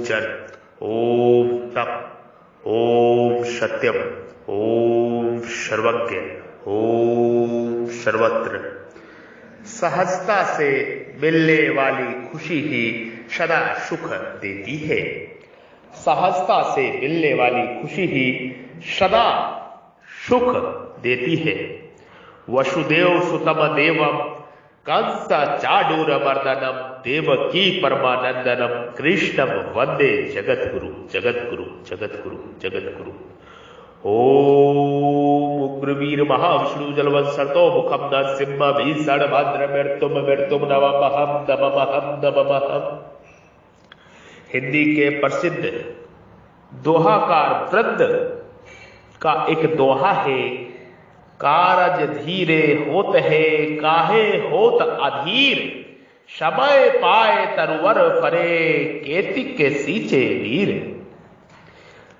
जन, ओम तप, ओम सत्यम, ओम सर्वज्ञ, ओम सर्वत्र। सहजता से मिलने वाली खुशी ही सदा सुख देती है। सहजता से मिलने वाली खुशी ही सदा सुख देती है। वसुदेव सुतम देवम कंस चाडूर मर्दनम देवकी परमानंदनम कृष्णम वंदे जगद्गुरु जगद्गुरु जगद्गुरु जगद्गुरु। ओम उग्रवीर महाविष्णु जलवंशतो मुखम नरसिंह भीषण भद्र मृत्युम मृत्युम नममहम नममहम नममहम। हिंदी के प्रसिद्ध दोहाकार वृंद का एक दोहा है, कारज धीरे होत है काहे होत अधीर, समय पाए तरवर फरे केतिक के सींचे नीर।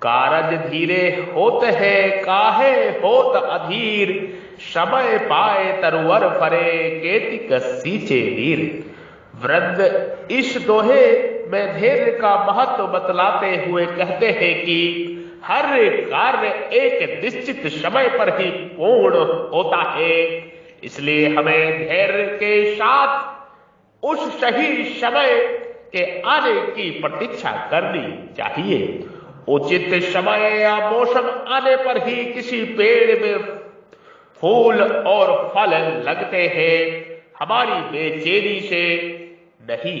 कारज धीरे होत है काहे होत अधीर, समय पाए तरवर फरे केतिक सींचे नीर। वृंद इस दोहे में धैर्य का महत्व बतलाते हुए कहते हैं कि हर कार्य एक निश्चित समय पर ही पूर्ण होता है, इसलिए हमें धैर्य के साथ उस सही समय के आने की प्रतीक्षा करनी चाहिए। उचित समय या मौसम आने पर ही किसी पेड़ में फूल और फल लगते हैं, हमारी बेचैनी से नहीं।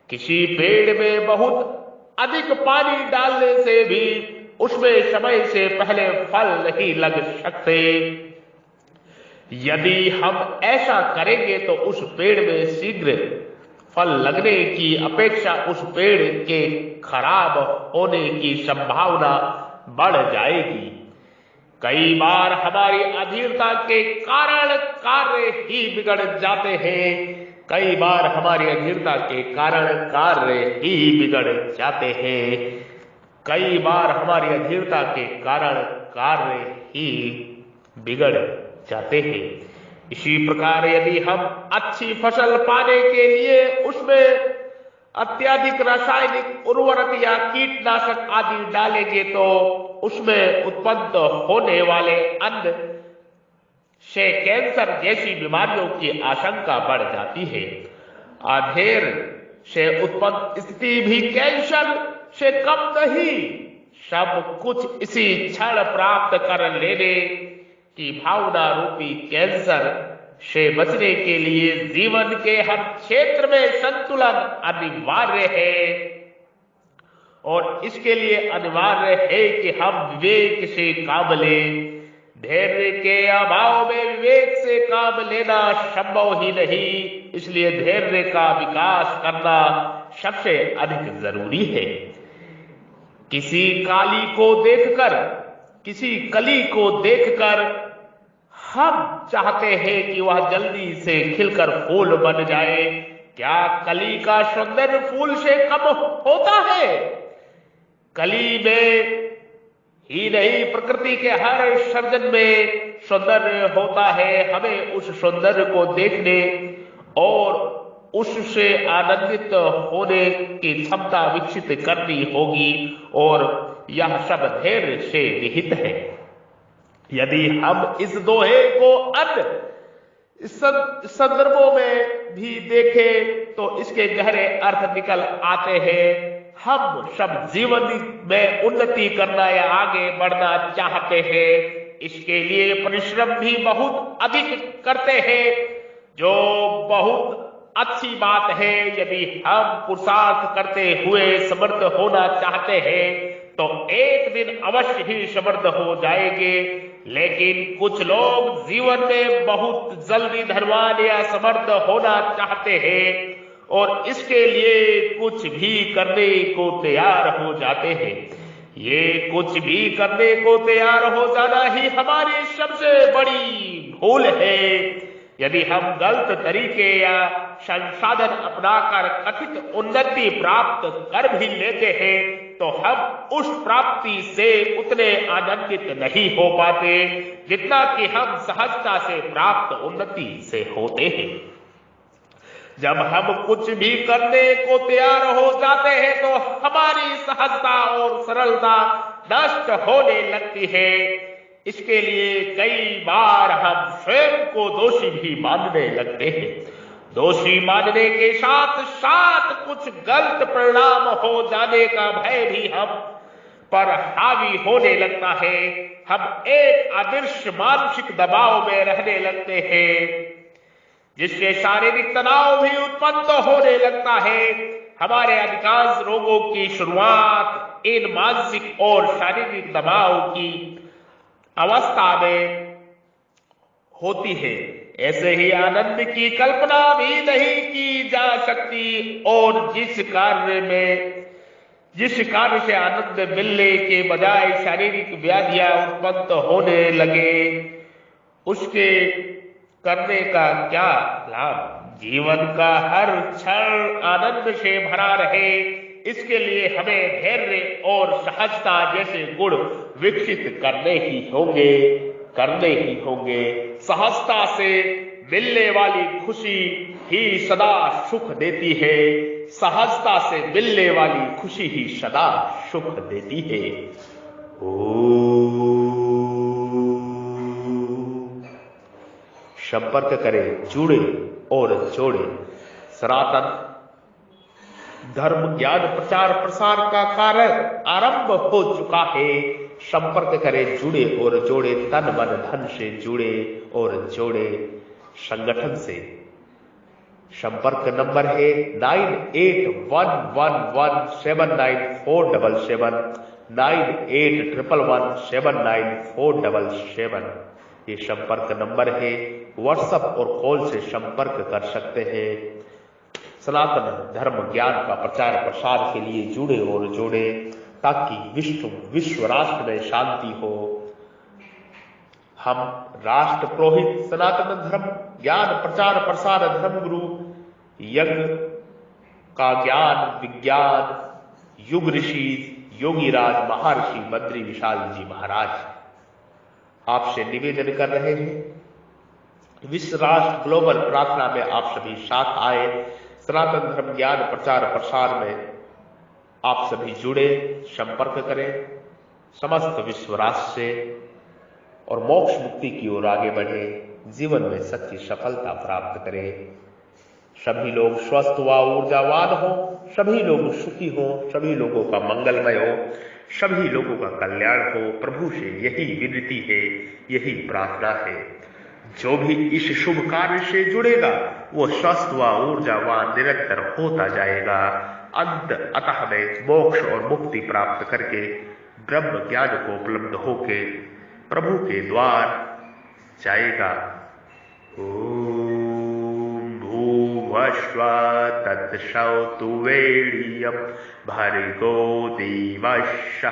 किसी पेड़ में बहुत अधिक पानी डालने से भी उसमें समय से पहले फल नहीं लग सकते। यदि हम ऐसा करेंगे तो उस पेड़ में शीघ्र फल लगने की अपेक्षा उस पेड़ के खराब होने की संभावना बढ़ जाएगी। कई बार हमारी अधीरता के कारण कार्य ही बिगड़ जाते हैं, कई बार हमारी अधीरता के कारण कार्य ही बिगड़ जाते हैं, कई बार हमारी अधीरता के कारण कार्य ही बिगड़ जाते हैं। इसी प्रकार यदि हम अच्छी फसल पाने के लिए उसमें अत्यधिक रासायनिक उर्वरक या कीटनाशक आदि डालेंगे तो उसमें उत्पन्न होने वाले अन्न से कैंसर जैसी बीमारियों की आशंका बढ़ जाती है। अधैर्य से उत्पन्न स्थिति भी कैंसर से कम नहीं। सब कुछ इसी क्षण प्राप्त कर लेने की भावना रूपी कैंसर से बचने के लिए जीवन के हर क्षेत्र में संतुलन अनिवार्य है, और इसके लिए अनिवार्य है कि हम विवेक से काम लें। धैर्य के अभाव में विवेक से काम लेना संभव ही नहीं, इसलिए धैर्य का विकास करना सबसे अधिक जरूरी है। किसी काली को देखकर, किसी कली को देखकर हम चाहते हैं कि वह जल्दी से खिलकर फूल बन जाए। क्या कली का सौंदर्य फूल से कम होता है? कली में ही नहीं, प्रकृति के हर सर्जन में सौंदर्य होता है। हमें उस सौंदर्य को देखने और उससे आनंदित होने की क्षमता विकसित करनी होगी, और यह सब धैर्य से निहित है। यदि हम इस दोहे को अन्य संदर्भों में भी देखें तो इसके गहरे अर्थ निकल आते हैं। हम सब जीवन में उन्नति करना या आगे बढ़ना चाहते हैं, इसके लिए परिश्रम भी बहुत अधिक करते हैं, जो बहुत अच्छी बात है। यदि हम पुरुषार्थ करते हुए समर्थ होना चाहते हैं तो एक दिन अवश्य ही समर्थ हो जाएंगे। लेकिन कुछ लोग जीवन में बहुत जल्दी धनवान या समर्थ होना चाहते हैं और इसके लिए कुछ भी करने को तैयार हो जाते हैं। ये कुछ भी करने को तैयार हो जाना ही हमारी सबसे बड़ी भूल है। यदि हम गलत तरीके या संसाधन अपनाकर कथित उन्नति प्राप्त कर भी लेते हैं तो हम उस प्राप्ति से उतने आनंदित नहीं हो पाते जितना कि हम सहजता से प्राप्त उन्नति से होते हैं। जब हम कुछ भी करने को तैयार हो जाते हैं तो हमारी सहजता और सरलता नष्ट होने लगती है। इसके लिए कई बार हम स्वयं को दोषी भी मानने लगते हैं। दोषी मानने के साथ साथ कुछ गलत परिणाम हो जाने का भय भी हम पर हावी होने लगता है। हम एक अदृश्य मानसिक दबाव में रहने लगते हैं, जिससे शारीरिक तनाव भी उत्पन्न होने लगता है। हमारे अधिकांश रोगों की शुरुआत इन मानसिक और शारीरिक दबाव की अवस्था में होती है। ऐसे ही आनंद की कल्पना भी नहीं की जा सकती और जिस कार्य से आनंद मिलने के बजाय शारीरिक व्याधियां उत्पन्न होने लगे, उसके करने का क्या लाभ? जीवन का हर क्षण आनंद से भरा रहे, इसके लिए हमें धैर्य और सहजता जैसे गुण विकसित करने ही होंगे। सहजता से मिलने वाली खुशी ही सदा सुख देती है। सहजता से मिलने वाली खुशी ही सदा सुख देती है। संपर्क करें, जुड़े और जोड़े। सनातन धर्म ज्ञान प्रचार प्रसार का कार्य आरंभ हो चुका है। संपर्क करें, जुड़े और जोड़े, तन मन धन से जुड़े और जोड़े संगठन से। संपर्क नंबर है 9811179477 9811179477। ये संपर्क नंबर है। व्हाट्सएप और कॉल से संपर्क कर सकते हैं। सनातन धर्म ज्ञान का प्रचार प्रसार के लिए जुड़े और जोड़े, ताकि विश्व राष्ट्र में शांति हो। हम राष्ट्र पुरोहित सनातन धर्म ज्ञान प्रचार प्रसार धर्म गुरु यज्ञ का ज्ञान विज्ञान युग ऋषि योगीराज महर्षि बद्री विशाल जी महाराज आपसे निवेदन कर रहे हैं। विश्व राष्ट्र ग्लोबल प्रार्थना में आप सभी साथ आए। सनातन धर्म ज्ञान प्रचार प्रसार में आप सभी जुड़े, संपर्क करें समस्त विश्व राष्ट्र से और मोक्ष मुक्ति की ओर आगे बढ़े, जीवन में सच्ची सफलता प्राप्त करें। सभी लोग स्वस्थ व ऊर्जावान हो, सभी लोग सुखी हो, सभी लोगों का मंगलमय हो, सभी लोगों का कल्याण हो। प्रभु से यही विनती है, यही प्रार्थना है। जो भी इस शुभ कार्य से जुड़ेगा वो स्वस्थ व ऊर्जावान निरंतर होता जाएगा। अतः में मोक्ष और मुक्ति प्राप्त करके ब्रह्म ज्ञान को उपलब्ध होके प्रभु के द्वार जाएगा। ओम भूर्भुवस्सुः तत्सवितुर्वरेण्यं भर्गो देवस्य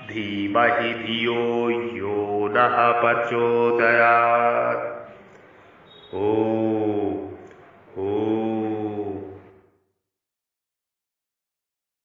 धीमहि धियो यो नः प्रचोदयात्। ओम